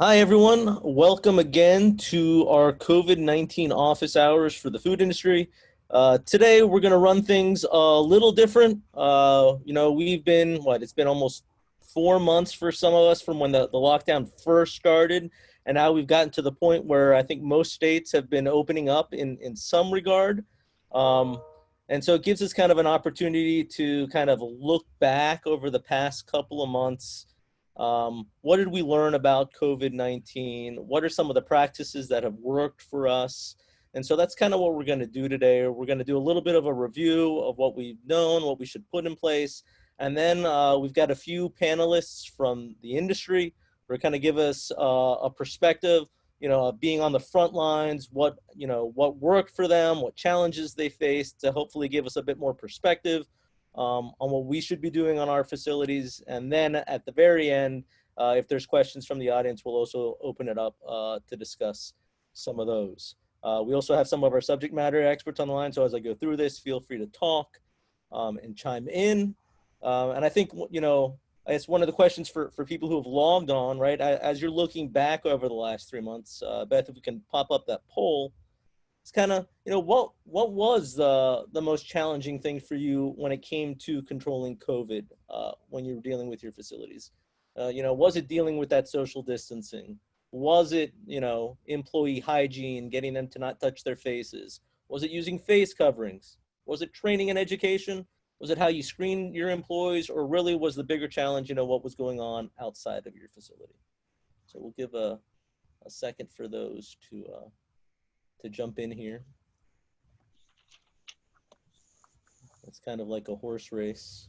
Hi, everyone. Welcome again to our COVID-19 office hours for the food industry. Today, we're going to run things a little different. We've been, it's been almost 4 months for some of us from when the lockdown first started. And now we've gotten to the point where I think most states have been opening up in some regard. Um, and so it gives us kind of an opportunity to kind of look back over the past couple of months. What did we learn about COVID-19? What are some of the practices that have worked for us? And so that's kind of what we're going to do today. We're going to do a little bit of a review of what we've known, what we should put in place. And then we've got a few panelists from the industry who are kind of give us a perspective, being on the front lines, what worked for them, what challenges they faced, to hopefully give us a bit more perspective on what we should be doing on our facilities. And then at the very end, if there's questions from the audience, we'll also open it up to discuss some of those. We also have some of our subject matter experts on the line, so as I go through this, feel free to talk and chime in. And I think, it's one of the questions for people who have logged on, right? As you're looking back over the last 3 months, Beth, if we can pop up that poll, it's kind of, what was the most challenging thing for you when it came to controlling COVID when you were dealing with your facilities? Was it dealing with that social distancing? Was it, employee hygiene, getting them to not touch their faces? Was it using face coverings? Was it training and education? Was it how you screen your employees? Or really was the bigger challenge, what was going on outside of your facility? So we'll give a second for those to jump in here. It's kind of like a horse race.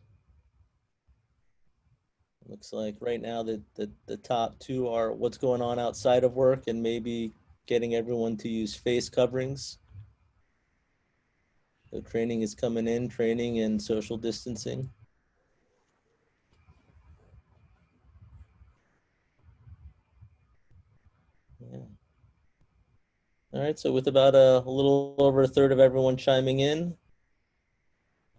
Looks like right now the top two are what's going on outside of work and maybe getting everyone to use face coverings. So training is coming in, training and social distancing. Yeah. All right, so with about a little over a third of everyone chiming in,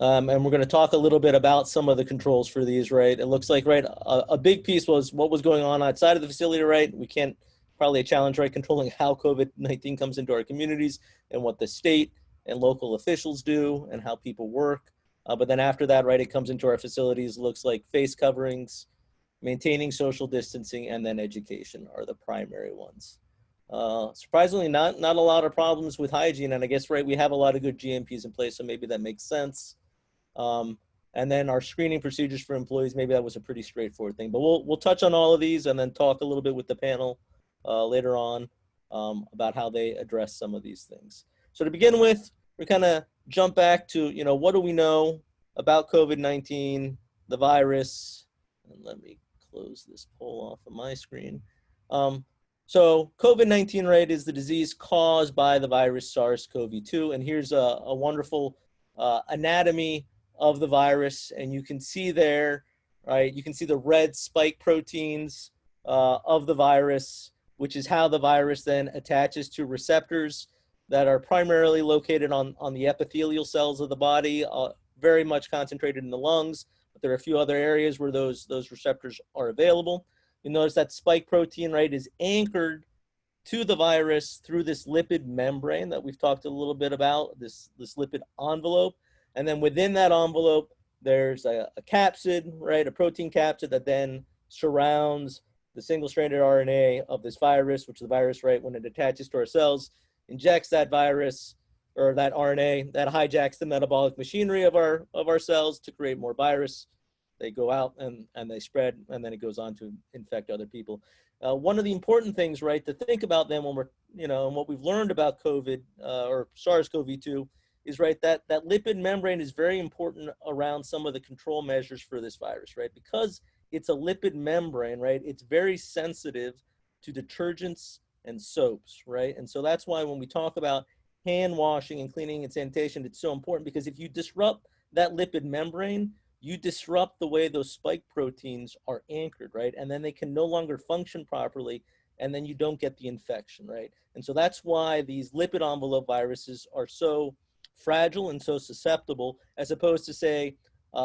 and we're going to talk a little bit about some of the controls for these, right? It looks like, right, a big piece was what was going on outside of the facility, right? We can't, probably a challenge, right, controlling how COVID-19 comes into our communities and what the state and local officials do and how people work. But then after that, right, it comes into our facilities, looks like face coverings, maintaining social distancing, and then education are the primary ones. Surprisingly, not a lot of problems with hygiene, and I guess, right, we have a lot of good GMPs in place, so maybe that makes sense. And then our screening procedures for employees, maybe that was a pretty straightforward thing. But we'll touch on all of these and then talk a little bit with the panel later on about how they address some of these things. So to begin with, we kind of jump back to, what do we know about COVID-19, the virus? And let me close this poll off of my screen. So COVID-19, right, is the disease caused by the virus SARS-CoV-2. And here's a wonderful anatomy of the virus, and you can see there, right, you can see the red spike proteins of the virus, which is how the virus then attaches to receptors that are primarily located on the epithelial cells of the body, very much concentrated in the lungs, but there are a few other areas where those receptors are available. You notice that spike protein, right, is anchored to the virus through this lipid membrane that we've talked a little bit about, this lipid envelope. And then within that envelope, there's a capsid, right, a protein capsid that then surrounds the single-stranded RNA of this virus, which the virus, right, when it attaches to our cells, injects that virus or that RNA, that hijacks the metabolic machinery of our cells to create more virus. They go out and they spread, and then it goes on to infect other people. One of the important things, right, to think about then when we're, and what we've learned about COVID or SARS-CoV-2 is, right, that lipid membrane is very important around some of the control measures for this virus, right? Because it's a lipid membrane, right, it's very sensitive to detergents and soaps, right? And so that's why when we talk about hand washing and cleaning and sanitation, it's so important, because if you disrupt that lipid membrane, you disrupt the way those spike proteins are anchored, right? And then they can no longer function properly, and then you don't get the infection, right? And so that's why these lipid envelope viruses are so fragile and so susceptible, as opposed to, say,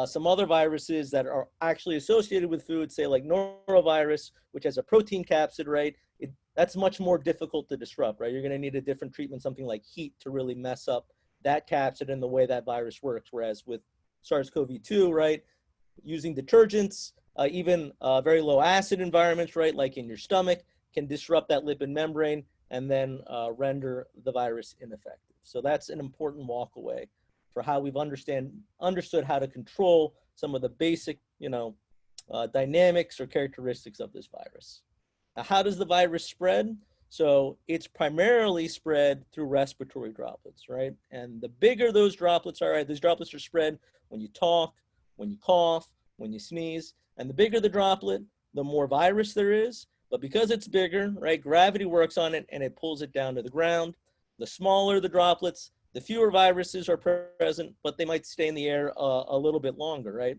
some other viruses that are actually associated with food, say like norovirus, which has a protein capsid, right? that's much more difficult to disrupt, right? You're going to need a different treatment, something like heat, to really mess up that capsid and the way that virus works. Whereas with SARS-CoV-2, right, using detergents, even very low acid environments, right, like in your stomach, can disrupt that lipid membrane and then render the virus ineffective. So that's an important walk away for how we've understood how to control some of the basic, dynamics or characteristics of this virus. Now, how does the virus spread? So it's primarily spread through respiratory droplets, right? And the bigger those droplets are, right, these droplets are spread when you talk, when you cough, when you sneeze. And the bigger the droplet, the more virus there is. But because it's bigger, right, gravity works on it and it pulls it down to the ground. The smaller the droplets, the fewer viruses are present, but they might stay in the air a little bit longer, right?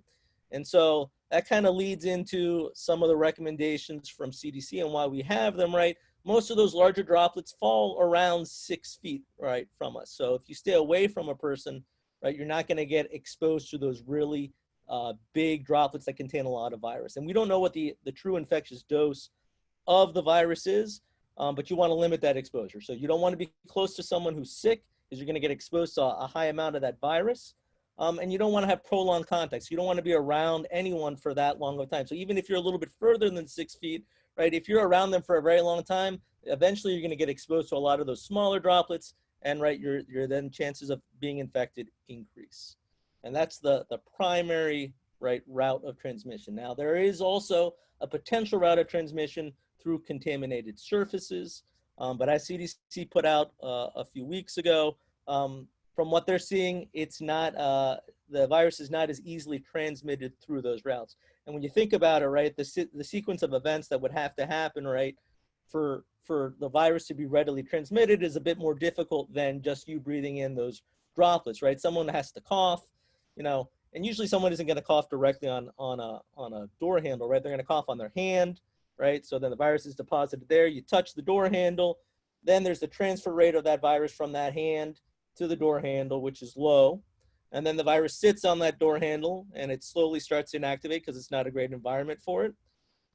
And so that kind of leads into some of the recommendations from CDC and why we have them, right? Most of those larger droplets fall around 6 feet, right, from us. So if you stay away from a person, right, you're not going to get exposed to those really big droplets that contain a lot of virus. And we don't know what the true infectious dose of the virus is, but you want to limit that exposure. So you don't want to be close to someone who's sick, because you're going to get exposed to a high amount of that virus. And you don't want to have prolonged contact. So you don't want to be around anyone for that long of a time. So even if you're a little bit further than 6 feet, right, if you're around them for a very long time, eventually you're going to get exposed to a lot of those smaller droplets, and right, your then chances of being infected increase. And that's the primary, right, route of transmission. Now, there is also a potential route of transmission through contaminated surfaces. But as CDC put out a few weeks ago, from what they're seeing, it's not, the virus is not as easily transmitted through those routes. And when you think about it, right, the sequence of events that would have to happen, right, for the virus to be readily transmitted is a bit more difficult than just you breathing in those droplets, right? Someone has to cough, and usually someone isn't going to cough directly on a door handle, right? They're going to cough on their hand, right? So then the virus is deposited there. You touch the door handle, then there's the transfer rate of that virus from that hand to the door handle, which is low. And then the virus sits on that door handle and it slowly starts to inactivate because it's not a great environment for it.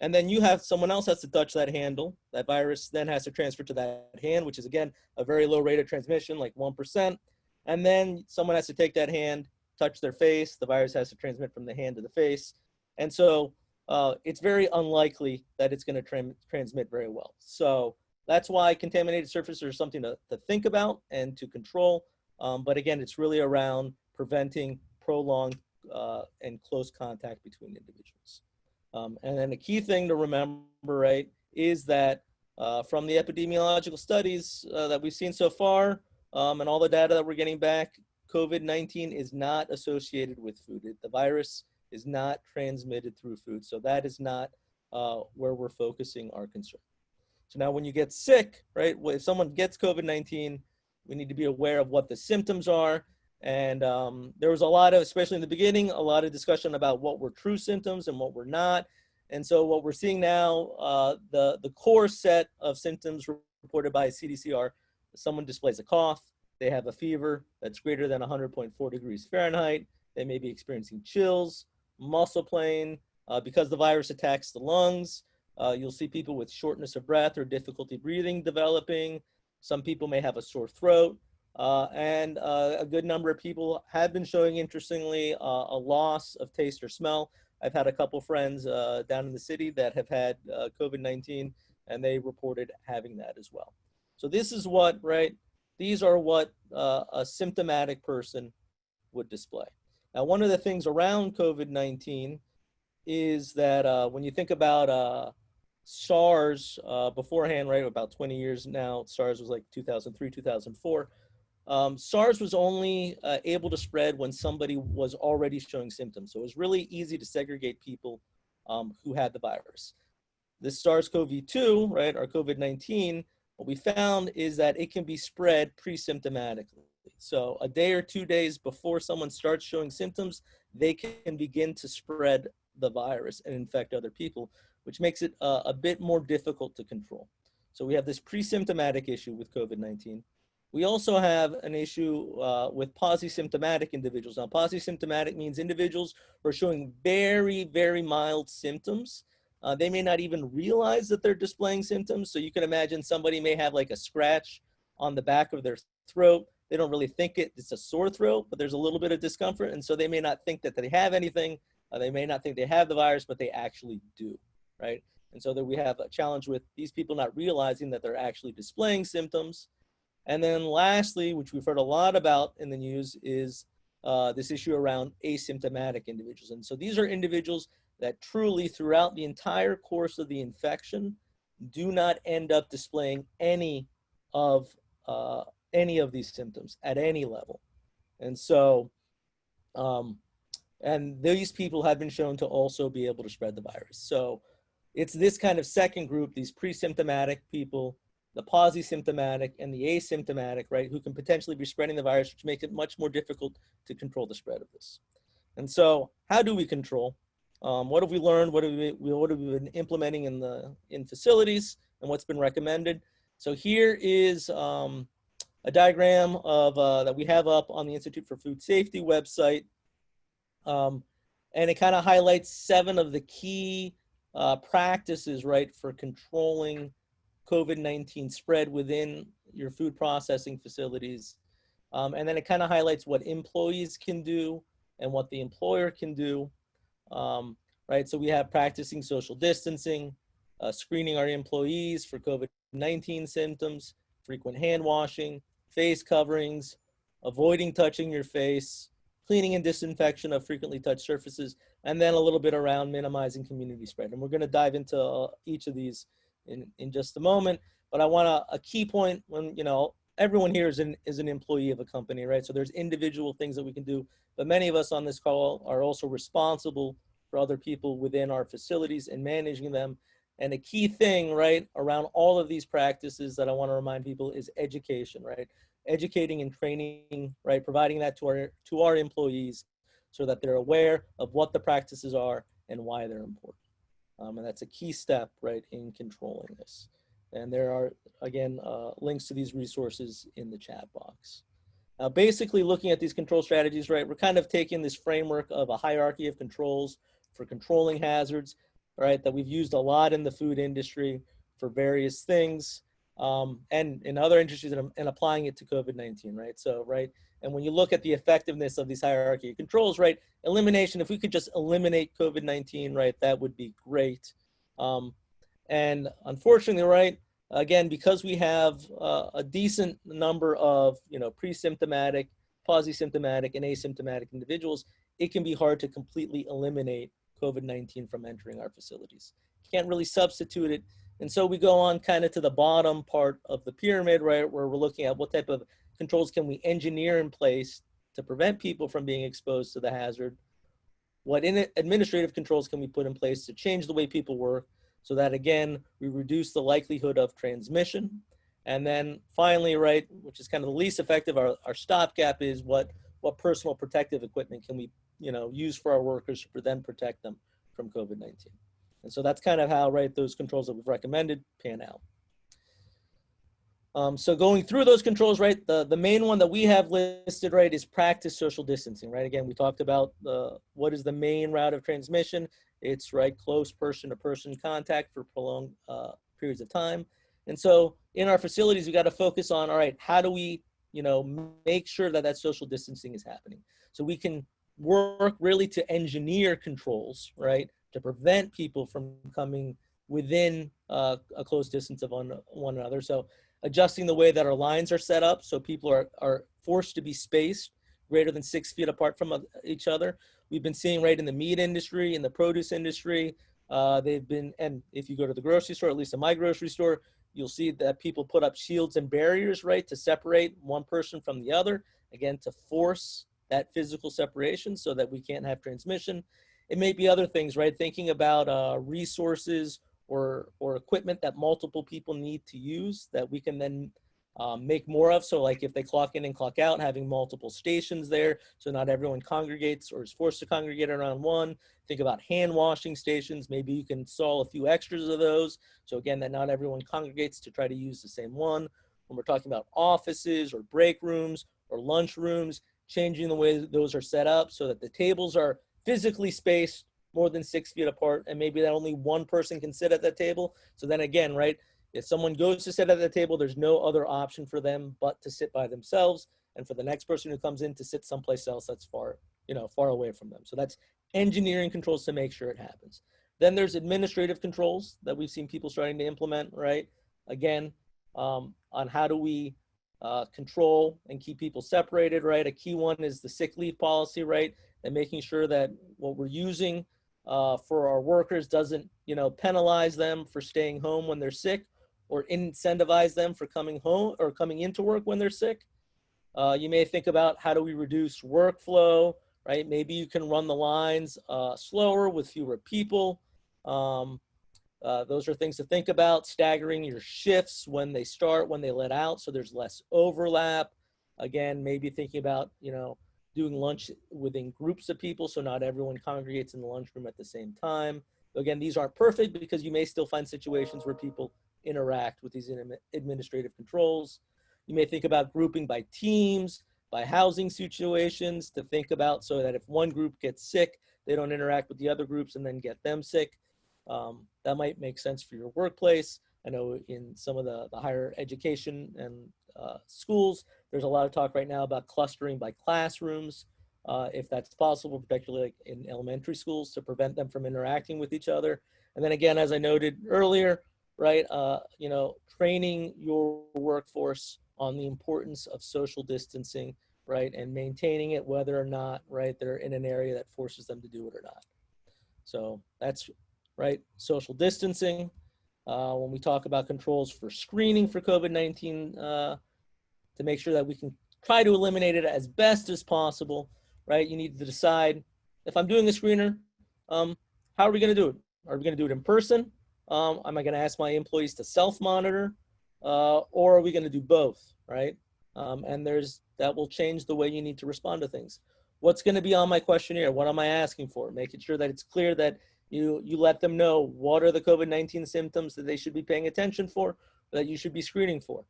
And then someone else has to touch that handle. That virus then has to transfer to that hand, which is, again, a very low rate of transmission, like 1%. And then someone has to take that hand, touch their face. The virus has to transmit from the hand to the face. And so it's very unlikely that it's going to transmit very well. So that's why contaminated surfaces are something to think about and to control. But again, it's really around preventing prolonged and close contact between individuals. And then the key thing to remember, right, is that from the epidemiological studies that we've seen so far and all the data that we're getting back, COVID-19 is not associated with food. The virus is not transmitted through food. So that is not where we're focusing our concern. So now when you get sick, right, if someone gets COVID-19, we need to be aware of what the symptoms are. And there was a lot of, especially in the beginning, a lot of discussion about what were true symptoms and what were not. And so what we're seeing now, the core set of symptoms reported by CDC are someone displays a cough, they have a fever that's greater than 100.4 degrees Fahrenheit, they may be experiencing chills, muscle pain, because the virus attacks the lungs. You'll see people with shortness of breath or difficulty breathing developing. Some people may have a sore throat. And a good number of people have been showing, interestingly, a loss of taste or smell. I've had a couple friends down in the city that have had COVID-19, and they reported having that as well. So this is what, right, these are what a symptomatic person would display. Now, one of the things around COVID-19 is that when you think about SARS beforehand, right, about 20 years now, SARS was like 2003, 2004. SARS was only able to spread when somebody was already showing symptoms. So it was really easy to segregate people who had the virus. This SARS-CoV-2, right, or COVID-19, what we found is that it can be spread pre-symptomatically. So a day or 2 days before someone starts showing symptoms, they can begin to spread the virus and infect other people, which makes it a bit more difficult to control. So we have this pre-symptomatic issue with COVID-19. We also have an issue with polysymptomatic individuals. Now, polysymptomatic means individuals who are showing very, very mild symptoms, They may not even realize that they're displaying symptoms. So you can imagine somebody may have like a scratch on the back of their throat. They don't really think it's a sore throat, but there's a little bit of discomfort. And so they may not think that they have anything. They may not think they have the virus, but they actually do, right? And so that we have a challenge with these people not realizing that they're actually displaying symptoms. And then lastly, which we've heard a lot about in the news, is this issue around asymptomatic individuals. And so these are individuals that truly throughout the entire course of the infection do not end up displaying any of these symptoms at any level. And so, and these people have been shown to also be able to spread the virus. So it's this kind of second group, these pre-symptomatic people, the polysymptomatic and the asymptomatic, right, who can potentially be spreading the virus, which makes it much more difficult to control the spread of this. And so how do we control? What have we learned? What have we been implementing in facilities, and what's been recommended? So here is a diagram of that we have up on the Institute for Food Safety website. And it kind of highlights 7 of the key practices, right, for controlling COVID-19 spread within your food processing facilities. And then it kind of highlights what employees can do and what the employer can do, right? So we have practicing social distancing, screening our employees for COVID-19 symptoms, frequent hand washing, face coverings, avoiding touching your face, cleaning and disinfection of frequently touched surfaces, and then a little bit around minimizing community spread. And we're going to dive into each of these in just a moment. But I want a key point when, you know, everyone here is an employee of a company, right? So there's individual things that we can do, but many of us on this call are also responsible for other people within our facilities and managing them. And a key thing, right, around all of these practices that I want to remind people is education, right? Educating and training, right? Providing that to our employees so that they're aware of what the practices are and why they're important. And that's a key step, right, in controlling this. And there are, again, links to these resources in the chat box. Now, basically looking at these control strategies, right, we're kind of taking this framework of a hierarchy of controls for controlling hazards, right, that we've used a lot in the food industry for various things, and in other industries, and applying it to COVID-19, right? So, right, and when you look at the effectiveness of these hierarchy of controls, right, elimination, if we could just eliminate COVID-19, right, that would be great. And unfortunately, right, again, because we have a decent number of, you know, pre-symptomatic, polysymptomatic, and asymptomatic individuals, it can be hard to completely eliminate COVID-19 from entering our facilities. Can't really substitute it. And so we go on kind of to the bottom part of the pyramid, right, where we're looking at what type of controls can we engineer in place to prevent people from being exposed to the hazard. What administrative controls can we put in place to change the way people work so that, again, we reduce the likelihood of transmission. And then finally, right, which is kind of the least effective, our stopgap is what personal protective equipment can we, you know, use for our workers to then protect them from COVID-19. And so that's kind of how, right, those controls that we've recommended pan out. So going through those controls, right, the main one that we have listed, right, is practice social distancing, right? Again, we talked about what is the main route of transmission. It's, right, close person-to-person contact for prolonged periods of time. And so in our facilities, we got to focus on, all right, how do we, you know, make sure that that social distancing is happening? So we can work really to engineer controls, right, to prevent people from coming within a close distance of one another. So adjusting the way that our lines are set up so people are forced to be spaced greater than 6 feet apart from each other. We've been seeing, right, in the meat industry, in the produce industry, they've been, and if you go to the grocery store, at least in my grocery store, you'll see that people put up shields and barriers, right, to separate one person from the other, again, to force that physical separation so that we can't have transmission. It may be other things, right, thinking about resources or equipment that multiple people need to use that we can then make more of. So like if they clock in and clock out, having multiple stations there so not everyone congregates or is forced to congregate around one. Think about hand washing stations. Maybe you can install a few extras of those. So again, that not everyone congregates to try to use the same one. When we're talking about offices or break rooms or lunch rooms, changing the way that those are set up so that the tables are physically spaced more than 6 feet apart, and maybe that only one person can sit at that table. So then again, right, if someone goes to sit at the table, there's no other option for them but to sit by themselves, and for the next person who comes in to sit someplace else that's far, far away from them. So that's engineering controls to make sure it happens. Then there's administrative controls that we've seen people starting to implement, right? Again, on how do we control and keep people separated, right? A key one is the sick leave policy, right? And making sure that what we're using for our workers doesn't, penalize them for staying home when they're sick, or incentivize them for coming home or coming into work when they're sick. You may think about, how do we reduce workflow, right? Maybe you can run the lines slower with fewer people. Those are things to think about. Staggering your shifts when they start, when they let out, so there's less overlap. Again, maybe thinking about, doing lunch within groups of people so not everyone congregates in the lunchroom at the same time. Again, these aren't perfect because you may still find situations where people interact with these administrative controls. You may think about grouping by teams, by housing situations, to think about so that if one group gets sick, they don't interact with the other groups and then get them sick. That might make sense for your workplace. I know in some of the higher education and schools, there's a lot of talk right now about clustering by classrooms, if that's possible, particularly in elementary schools, to prevent them from interacting with each other. And then again, as I noted earlier, right, training your workforce on the importance of social distancing, right, and maintaining it whether or not, right, they're in an area that forces them to do it or not. So that's, right, social distancing. When we talk about controls for screening for COVID-19, to make sure that we can try to eliminate it as best as possible, right? You need to decide, if I'm doing a screener, how are we going to do it? Are we going to do it in person? Am I going to ask my employees to self-monitor, or are we going to do both, right? And that will change the way you need to respond to things. What's going to be on my questionnaire? What am I asking for? Making sure that it's clear that you let them know what are the COVID-19 symptoms that they should be paying attention for, that you should be screening for.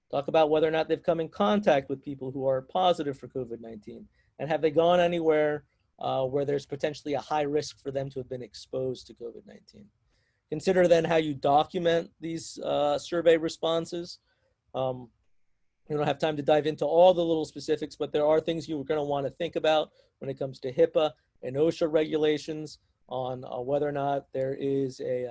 Talk about whether or not they've come in contact with people who are positive for COVID-19, and have they gone anywhere where there's potentially a high risk for them to have been exposed to COVID-19. Consider then how you document these survey responses. We don't have time to dive into all the little specifics, but there are things you're going to want to think about when it comes to HIPAA and OSHA regulations on whether or not there is a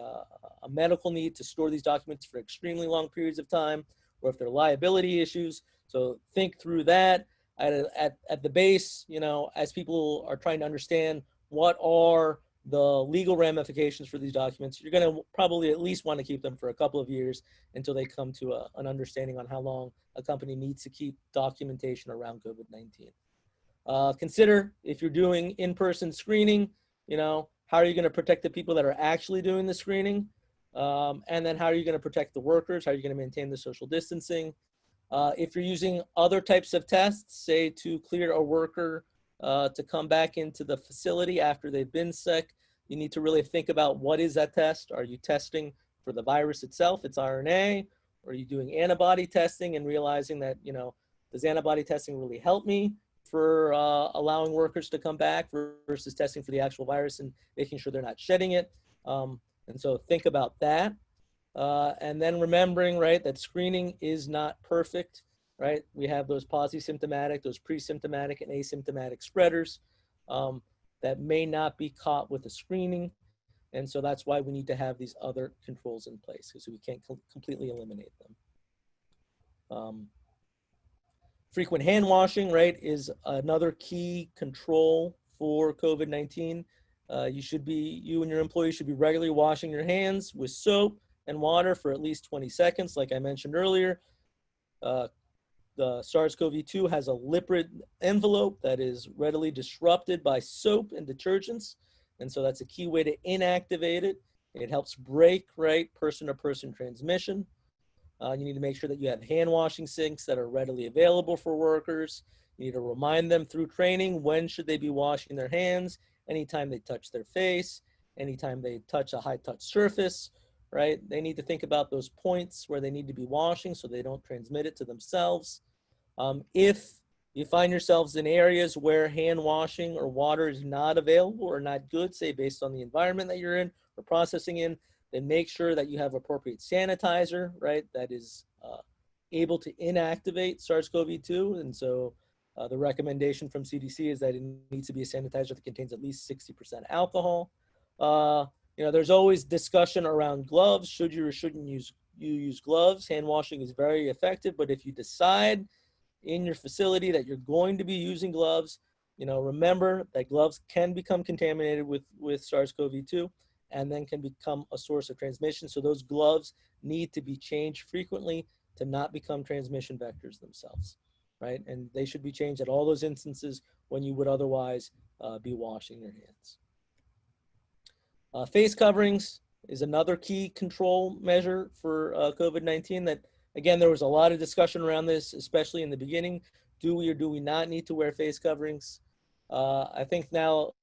medical need to store these documents for extremely long periods of time, or if there are liability issues. So think through that at the base, as people are trying to understand what are the legal ramifications for these documents, you're going to probably at least want to keep them for a couple of years until they come to an understanding on how long a company needs to keep documentation around COVID-19. Consider, if you're doing in-person screening, how are you going to protect the people that are actually doing the screening? And then how are you going to protect the workers? How are you going to maintain the social distancing? If you're using other types of tests, say to clear a worker to come back into the facility after they've been sick, you need to really think about, what is that test? Are you testing for the virus itself, its RNA? Or are you doing antibody testing and realizing that, does antibody testing really help me for allowing workers to come back versus testing for the actual virus and making sure they're not shedding it? And so think about that. And then remembering, right, that screening is not perfect, right? We have those polysymptomatic, those pre-symptomatic and asymptomatic spreaders that may not be caught with the screening. And so that's why we need to have these other controls in place, because we can't completely eliminate them. Frequent hand washing, right, is another key control for COVID-19. You and your employees should be regularly washing your hands with soap and water for at least 20 seconds. Like I mentioned earlier, the SARS-CoV-2 has a lipid envelope that is readily disrupted by soap and detergents. And so that's a key way to inactivate it. It helps break, right, person-to-person transmission. You need to make sure that you have hand washing sinks that are readily available for workers. You need to remind them through training, when should they be washing their hands? Anytime they touch their face, anytime they touch a high-touch surface, right? They need to think about those points where they need to be washing so they don't transmit it to themselves. If you find yourselves in areas where hand washing or water is not available or not good, say based on the environment that you're in or processing in, then make sure that you have appropriate sanitizer, right, that is able to inactivate SARS-CoV-2. And so the recommendation from CDC is that it needs to be a sanitizer that contains at least 60% alcohol. There's always discussion around gloves. Should you or shouldn't you use gloves? Hand washing is very effective, but if you decide in your facility that you're going to be using gloves, remember that gloves can become contaminated with SARS-CoV-2 and then can become a source of transmission. So those gloves need to be changed frequently to not become transmission vectors themselves, right? And they should be changed at all those instances when you would otherwise be washing your hands. Face coverings is another key control measure for COVID-19 that, again, there was a lot of discussion around this, especially in the beginning. Do we or do we not need to wear face coverings? I think now,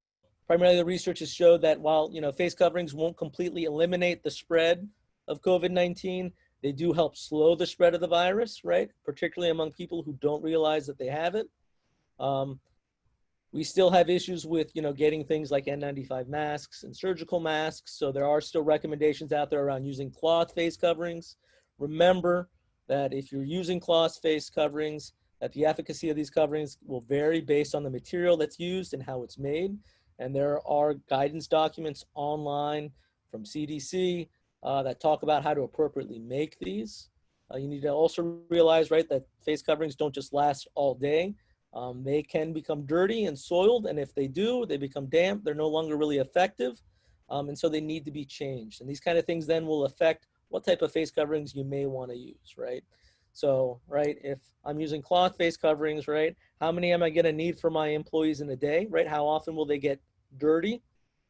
primarily the research has showed that while face coverings won't completely eliminate the spread of COVID-19, they do help slow the spread of the virus, right? Particularly among people who don't realize that they have it. We still have issues with, getting things like N95 masks and surgical masks. So there are still recommendations out there around using cloth face coverings. Remember that if you're using cloth face coverings, that the efficacy of these coverings will vary based on the material that's used and how it's made. And there are guidance documents online from CDC that talk about how to appropriately make these. You need to also realize, right, that face coverings don't just last all day. They can become dirty and soiled, and if they do, they become damp, they're no longer really effective, and so they need to be changed. And these kind of things then will affect what type of face coverings you may want to use, right? So, right, if I'm using cloth face coverings, right, how many am I going to need for my employees in a day, right? How often will they get dirty?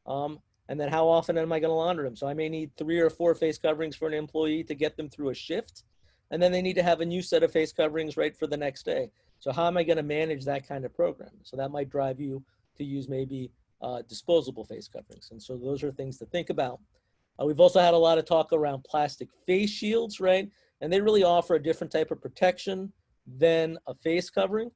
And then how often am I going to launder them? So I may need 3 or 4 face coverings for an employee to get them through a shift, and then they need to have a new set of face coverings, right, for the next day. So how am I going to manage that kind of program? So that might drive you to use maybe disposable face coverings. And so those are things to think about. We've also had a lot of talk around plastic face shields, right? And they really offer a different type of protection than a face covering.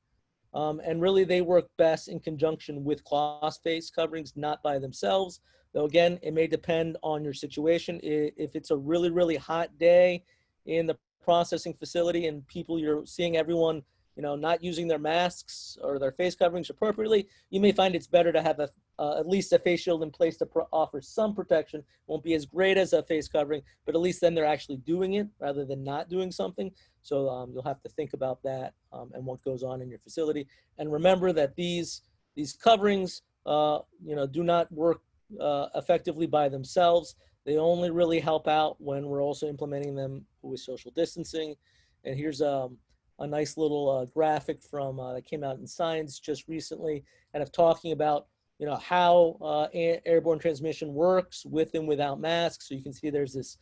And really they work best in conjunction with cloth face coverings, not by themselves. Though again, it may depend on your situation. If it's a really, really hot day in the processing facility and you're seeing everyone not using their masks or their face coverings appropriately, you may find it's better to have at least a face shield in place to offer some protection. Won't be as great as a face covering, but at least then they're actually doing it rather than not doing something. So you'll have to think about that and what goes on in your facility. And remember that these coverings, do not work effectively by themselves. They only really help out when we're also implementing them with social distancing. And here's a nice little graphic from that came out in Science just recently, kind of talking about how airborne transmission works with and without masks. So you can see there's this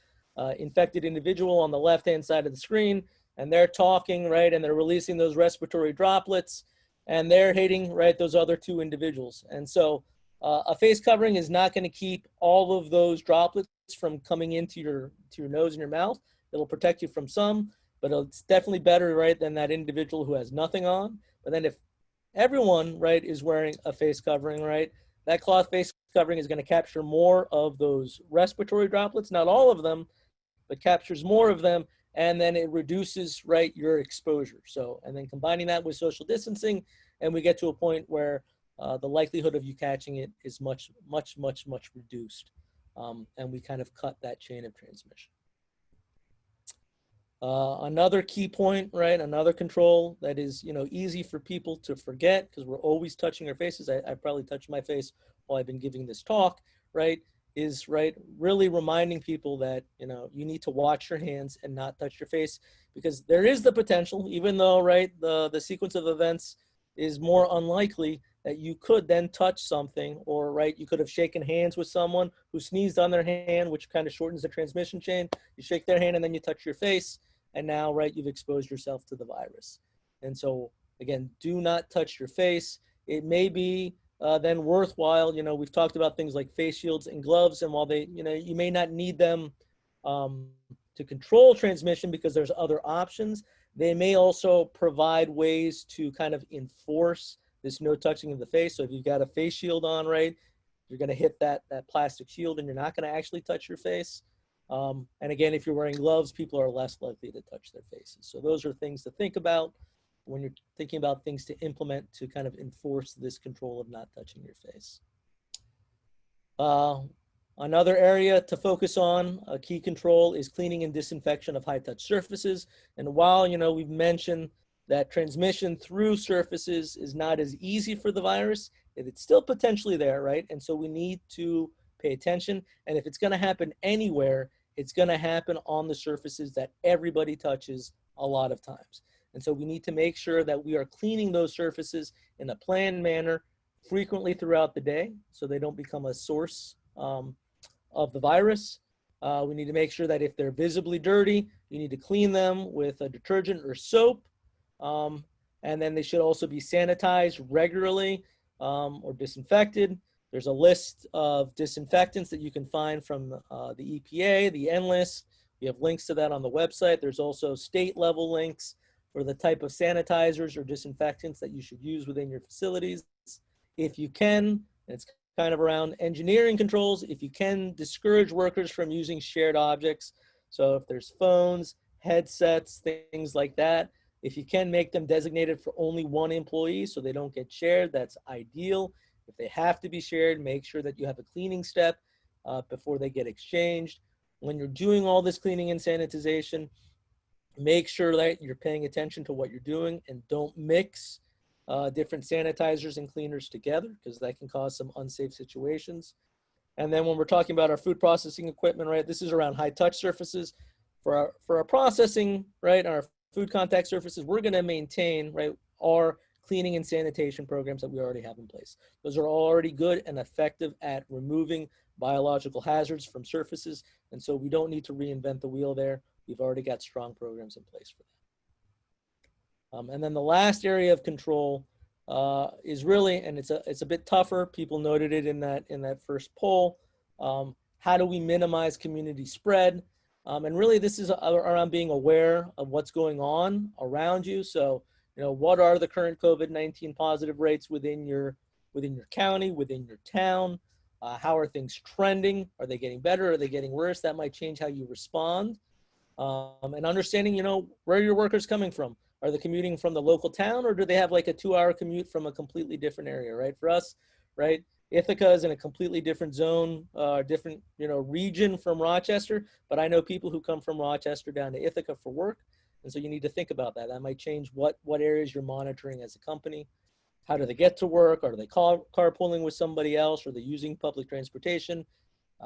infected individual on the left-hand side of the screen, and they're talking, right, and they're releasing those respiratory droplets, and they're hitting, right, those other 2 individuals. And so a face covering is not going to keep all of those droplets from coming into your nose and your mouth. It'll protect you from some, but it's definitely better, right, than that individual who has nothing on. But then if everyone, right, is wearing a face covering, right, that cloth face covering is going to capture more of those respiratory droplets, not all of them, but captures more of them, and then it reduces, right, your exposure. So, and then combining that with social distancing, and we get to a point where the likelihood of you catching it is much, much, much, much reduced. And we kind of cut that chain of transmission. Another key point, right, another control that is, easy for people to forget because we're always touching our faces. I probably touched my face while I've been giving this talk, right, is, right, really reminding people that, you need to wash your hands and not touch your face, because there is the potential, even though, right, the sequence of events is more unlikely, that you could then touch something, or, right, you could have shaken hands with someone who sneezed on their hand, which kind of shortens the transmission chain. You shake their hand and then you touch your face, and now, right, you've exposed yourself to the virus. And so, again, do not touch your face. It may be then worthwhile, we've talked about things like face shields and gloves, and while they, you may not need them to control transmission because there's other options. They may also provide ways to kind of enforce this no touching of the face. So if you've got a face shield on, right, you're going to hit that plastic shield and you're not going to actually touch your face. And again, if you're wearing gloves, people are less likely to touch their faces. So those are things to think about when you're thinking about things to implement to kind of enforce this control of not touching your face. Another area to focus on, a key control, is cleaning and disinfection of high-touch surfaces. And while, you know, we've mentioned that transmission through surfaces is not as easy for the virus, it's still potentially there, right? And so we need to pay attention. And if it's going to happen anywhere, it's going to happen on the surfaces that everybody touches a lot of times. And so we need to make sure that we are cleaning those surfaces in a planned manner frequently throughout the day so they don't become a source of the virus. We need to make sure that if they're visibly dirty, you need to clean them with a detergent or soap. And then they should also be sanitized regularly or disinfected. There's a list of disinfectants that you can find from the EPA, the N list. We have links to that on the website. There's also state level links for the type of sanitizers or disinfectants that you should use within your facilities. If you can, and it's kind of around engineering controls, if you can discourage workers from using shared objects. So if there's phones, headsets, things like that, if you can make them designated for only one employee so they don't get shared, that's ideal. If they have to be shared, make sure that you have a cleaning step before they get exchanged. When you're doing all this cleaning and sanitization, make sure that you're paying attention to what you're doing and don't mix different sanitizers and cleaners together because that can cause some unsafe situations. And then when we're talking about our food processing equipment, right, this is around high touch surfaces. For our processing, right, our food contact surfaces, we're going to maintain, right, our cleaning and sanitation programs that we already have in place. Those are already good and effective at removing biological hazards from surfaces. And so we don't need to reinvent the wheel there. We've already got strong programs in place for that. And then the last area of control is really, and it's a bit tougher. People noted it in that first poll. How do we minimize community spread? And really, this is around being aware of what's going on around you. So, you know, what are the current COVID-19 positive rates within your county, within your town? How are things trending? Are they getting better? Are they getting worse? That might change how you respond. And understanding, you know, where are your workers coming from? Are they commuting from the local town, or do they have like a 2-hour commute from a completely different area, right? For us, right, Ithaca is in a completely different zone, different, you know, region from Rochester, but I know people who come from Rochester down to Ithaca for work. And so you need to think about that. That might change what areas you're monitoring as a company. How do they get to work? Are they carpooling with somebody else? Are they using public transportation?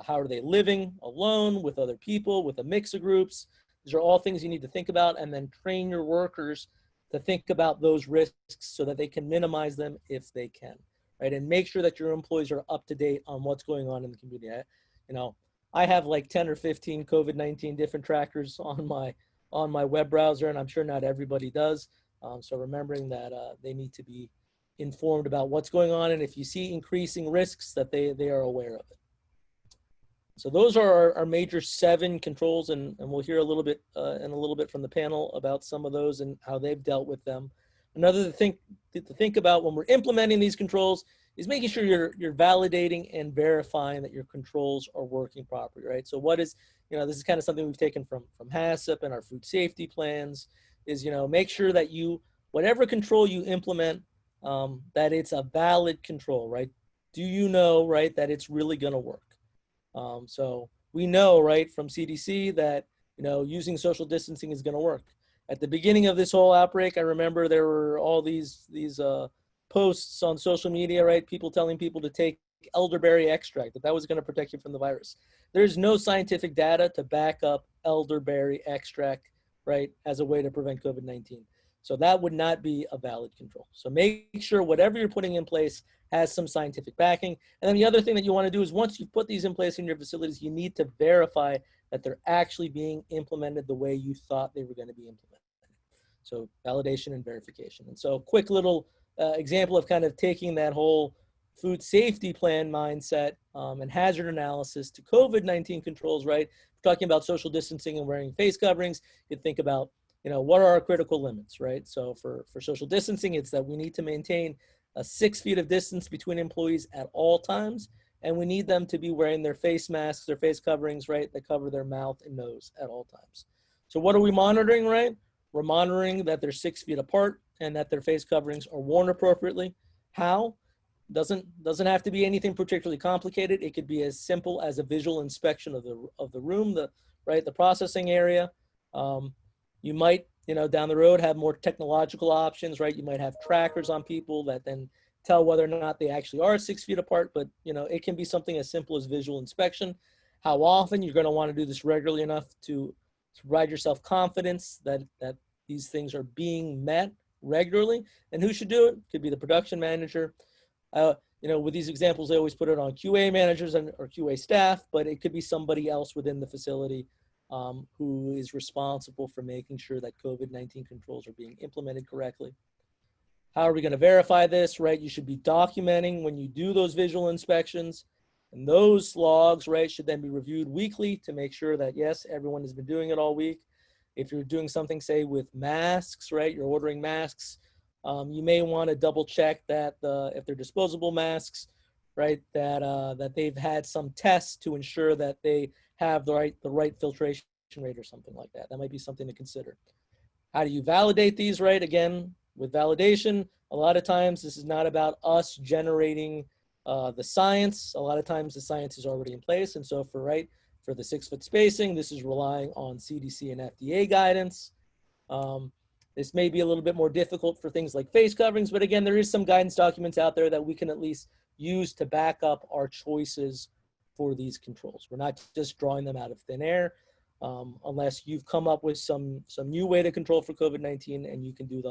How are they living alone, with other people, with a mix of groups? These are all things you need to think about, and then train your workers to think about those risks so that they can minimize them if they can, right? And make sure that your employees are up to date on what's going on in the community. You know, I have like 10 or 15 COVID-19 different trackers on my web browser, and I'm sure not everybody does. So remembering that they need to be informed about what's going on, and if you see increasing risks, that they are aware of it. So those are our major 7 controls, and we'll hear a little bit from the panel about some of those and how they've dealt with them. Another thing to think about when we're implementing these controls is making sure you're validating and verifying that your controls are working properly, right? So what is, you know, this is kind of something we've taken from HACCP and our food safety plans, is, you know, make sure that whatever control you implement, that it's a valid control, right? Do you know, right, that it's really going to work? So we know, right, from CDC that, you know, using social distancing is going to work. At the beginning of this whole outbreak, I remember there were all these posts on social media, right? People telling people to take elderberry extract, that was going to protect you from the virus. There's no scientific data to back up elderberry extract, right, as a way to prevent COVID-19. So that would not be a valid control. So make sure whatever you're putting in place has some scientific backing. And then the other thing that you want to do is, once you've put these in place in your facilities, you need to verify that they're actually being implemented the way you thought they were going to be implemented. So validation and verification. And so quick little example of kind of taking that whole food safety plan mindset and hazard analysis to COVID-19 controls, right? We're talking about social distancing and wearing face coverings. You think about, what are our critical limits, right? So for social distancing, it's that we need to maintain 6 feet of distance between employees at all times. And we need them to be wearing their face masks, their face coverings, right, that cover their mouth and nose at all times. So what are we monitoring, right? We're monitoring that they're 6 feet apart and that their face coverings are worn appropriately. How? Doesn't have to be anything particularly complicated. It could be as simple as a visual inspection of the room, the processing area. You might, down the road have more technological options, right? You might have trackers on people that then tell whether or not they actually are 6 feet apart, but it can be something as simple as visual inspection. How often? You're going to want to do this regularly enough to provide yourself confidence that these things are being met regularly. And who should do it? Could be the production manager. With these examples, they always put it on QA managers or QA staff, but it could be somebody else within the facility who is responsible for making sure that COVID-19 controls are being implemented correctly. How are we going to verify this, right? You should be documenting when you do those visual inspections, and those logs, right, should then be reviewed weekly to make sure that, yes, everyone has been doing it all week. If you're doing something, say, with masks, right, you're ordering masks, you may want to double check that if they're disposable masks, right, that they've had some tests to ensure that they have the right filtration rate or something like that. That might be something to consider. How do you validate these, right? Again, with validation, a lot of times this is not about us generating the science. A lot of times the science is already in place. And so for the 6 foot spacing, this is relying on CDC and FDA guidance. This may be a little bit more difficult for things like face coverings, but again, there is some guidance documents out there that we can at least use to back up our choices for these controls. We're not just drawing them out of thin air, unless you've come up with some new way to control for COVID-19 and you can do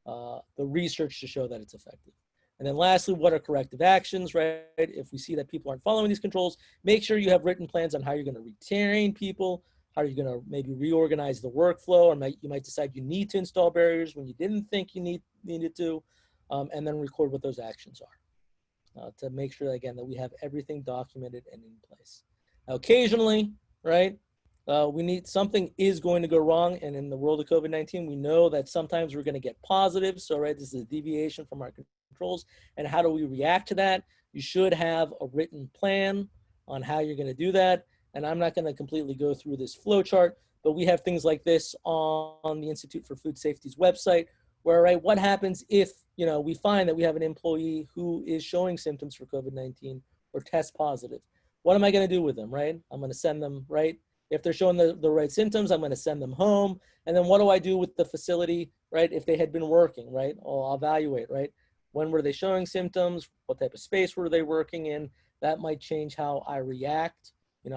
the research to show that it's effective. And then lastly, what are corrective actions, right? If we see that people aren't following these controls, make sure you have written plans on how you're going to retrain people, how you're going to maybe reorganize the workflow, or you might decide you need to install barriers when you didn't think you needed to, and then record what those actions are to make sure, again, that we have everything documented and in place. Now, occasionally, right, something is going to go wrong, and in the world of COVID-19, we know that sometimes we're going to get positive. So, right, this is a deviation from our controls, and how do we react to that? You should have a written plan on how you're going to do that. And I'm not going to completely go through this flow chart, but we have things like this on the Institute for Food Safety's website, where, right, what happens if, we find that we have an employee who is showing symptoms for COVID-19 or test positive? What am I going to do with them, right? I'm going to send them, right? If they're showing the right symptoms, I'm going to send them home. And then what do I do with the facility, right? If they had been working, right? I'll evaluate, right? When were they showing symptoms? What type of space were they working in? That might change how I react,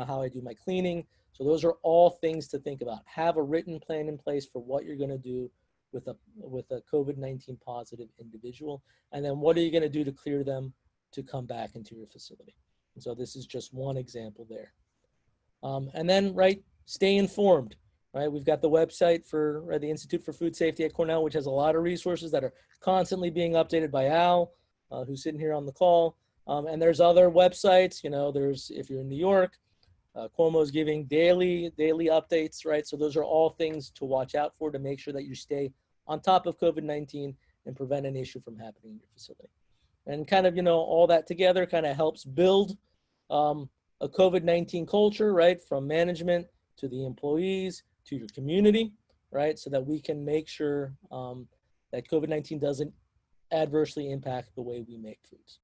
how I do my cleaning. So those are all things to think about. Have a written plan in place for what you're going to do with a COVID-19 positive individual. And then what are you going to do to clear them to come back into your facility? And so this is just one example there. And then, right, stay informed, right? We've got the website for the Institute for Food Safety at Cornell, which has a lot of resources that are constantly being updated by Al, who's sitting here on the call. And there's other websites, if you're in New York, Cuomo's giving daily updates, right? So those are all things to watch out for to make sure that you stay on top of COVID-19 and prevent an issue from happening in your facility. And kind of, all that together kind of helps build a COVID-19 culture, right? From management to the employees to your community, right? So that we can make sure that COVID-19 doesn't adversely impact the way we make foods.